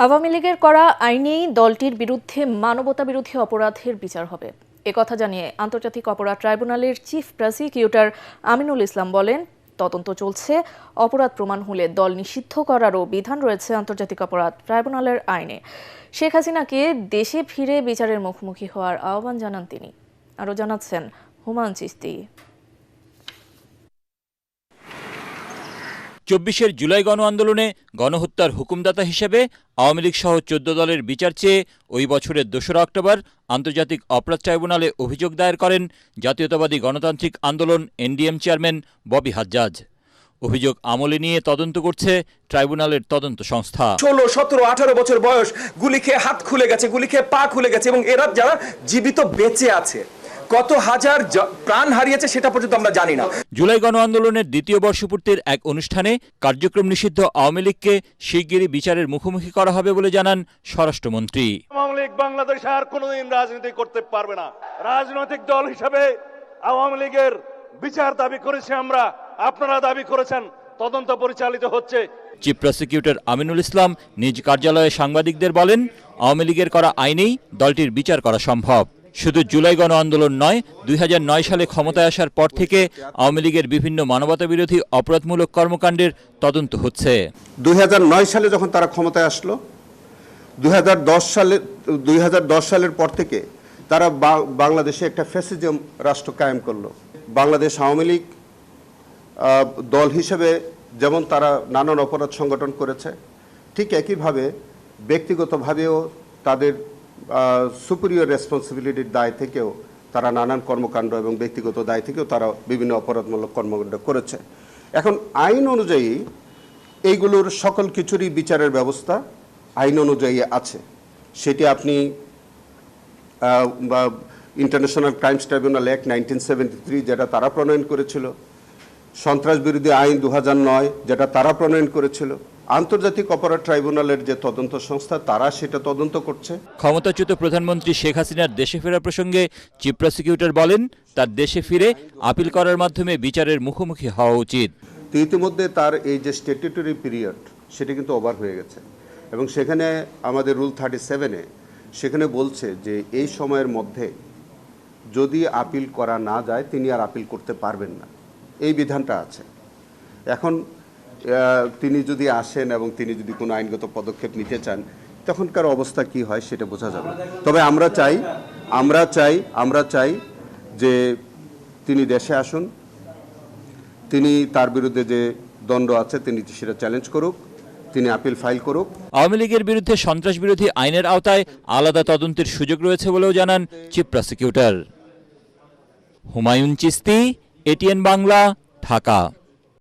আওয়ামী লীগের করা আইনেই দলটির বিরুদ্ধে মানবতাবিরোধী অপরাধের বিচার হবে একথা জানিয়ে আন্তর্জাতিক অপরাধ ট্রাইব্যুনালের চিফ প্রসিকিউটর আমিনুল ইসলাম বলেন, তদন্ত চলছে, অপরাধ প্রমাণ হলে দল নিষিদ্ধ করারও বিধান রয়েছে আন্তর্জাতিক অপরাধ ট্রাইব্যুনালের আইনে। শেখ হাসিনাকে দেশে ফিরে বিচারের মুখোমুখি হওয়ার আহ্বান জানান তিনি। আরও জানাচ্ছেন হুমায়ুন চিশতি। ২৪ জুলাই গণ আন্দোলনে গণহত্যার হুকুমদাতা হিসেবে আওয়ামী লীগ সহ ১৪ দলের বিচার চেয়ে ওই বছরের ২রা অক্টোবর আন্তর্জাতিক অপরাধ ট্রাইব্যুনালে অভিযোগ দায়ের করেন জাতীয়তাবাদী গণতান্ত্রিক আন্দোলন এনডিএম চেয়ারম্যান ববি হাজ্জাজ। অভিযোগ আমলে নিয়ে তদন্ত করছে ট্রাইব্যুনালের তদন্ত সংস্থা। ১৬, ১৭, ১৮ বছর বয়স, গুলি খেয়ে হাত খুলে গেছে, গুলি খেয়ে পা খুলে গেছে, এবং এরা যারা জীবিত বেঁচে আছে, কত হাজার প্রাণ হারিয়েছে সেটা পর্যন্ত আমরা জানি না। জুলাই গণ আন্দোলনের দ্বিতীয় বর্ষপূর্তির এক অনুষ্ঠানে কার্যক্রম নিষিদ্ধ আওয়ামী লীগকে শিগগিরই বিচারের মুখোমুখি করা হবে বলে জানান স্বরাষ্ট্রমন্ত্রী। আওয়ামী লীগ বাংলাদেশে আর কোনোদিন রাজনীতি করতে পারবে না। রাজনৈতিক দল হিসেবে আওয়ামী লীগের বিচার দাবি করেছি আমরা, আপনারা দাবি করেছেন, তদন্ত পরিচালিত হচ্ছে। চিফ প্রসিকিউটর আমিনুল ইসলাম নিজ কার্যালয়ে সাংবাদিকদের বলেন, আওয়ামী লীগের করা আইনেই দলটির বিচার করা সম্ভব। শুধু জুলাই গণ আন্দোলন নয়, ২০০৯ সালে ক্ষমতায় আসার পর থেকে আওয়ামী লীগের বিভিন্ন মানবতাবিরোধী অপরাধমূলক কর্মকাণ্ডের তদন্ত হচ্ছে। ২০০৯ সালে যখন তারা ক্ষমতায় আসলো, ২০১০ সালের পর থেকে তারা বাংলাদেশে একটা ফ্যাসিজম রাষ্ট্র কায়েম করলো। বাংলাদেশ আওয়ামী লীগ দল হিসেবে যেমন তারা নানান অপরাধ সংগঠন করেছে, ঠিক একইভাবে ব্যক্তিগতভাবেও তাদের সুপিরিয়র রেসপন্সিবিলিটির দায় থেকেও তারা নানান কর্মকাণ্ড এবং ব্যক্তিগত দায় থেকেও তারা বিভিন্ন অপরাধমূলক কর্মকাণ্ড করেছে। এখন আইন অনুযায়ী এইগুলোর সকল কিছুরই বিচারের ব্যবস্থা আইন অনুযায়ী আছে। সেটি আপনি ইন্টারন্যাশনাল ক্রাইমস ট্রাইব্যুনাল অ্যাক্ট 1973 যেটা তারা প্রণয়ন করেছিল, সন্ত্রাস বিরোধী আইন 2009 যেটা তারা প্রণয়ন করেছিল, আন্তর্জাতিক অপরাধ ট্রাইব্যুনালের যে তদন্ত সংস্থা তারা সেটা তদন্ত করছে। ক্ষমতাচ্যুত প্রধানমন্ত্রী শেখ হাসিনার দেশে ফেরা প্রসঙ্গে চিফ প্রসিকিউটর বলেন, তার দেশে ফিরে আপিল করার মাধ্যমে বিচারের মুখোমুখি হওয়া উচিত। তো ইতিমধ্যে তার এই যে স্ট্যাটুটরি পিরিয়ড সেটা কিন্তু ওভার হয়ে গেছে, এবং সেখানে আমাদের রুল 37-এ সেখানে বলছে যে এই সময়ের মধ্যে যদি আপিল করা না যায় তিনি আর আপিল করতে পারবেন না, এই বিধানটা আছে। এখন তিনি যদি আসেন এবং তিনি যদি কোনো আইনগত পদক্ষেপ নিতে চান, তখনকার অবস্থা কি হয় সেটা বোঝা যাবে। তবে আমরা চাই যে তিনি দেশে আসুন, তিনি তার বিরুদ্ধে যে দণ্ড আছে তিনি সেটা চ্যালেঞ্জ করুক, তিনি আপিল ফাইল করুক। আওয়ামী লীগের বিরুদ্ধে সন্ত্রাস বিরোধী আইনের আওতায় আলাদা তদন্তের সুযোগ রয়েছে বলেও জানান chief prosecutor. Humayun Chishti, ATN Bangla, Dhaka.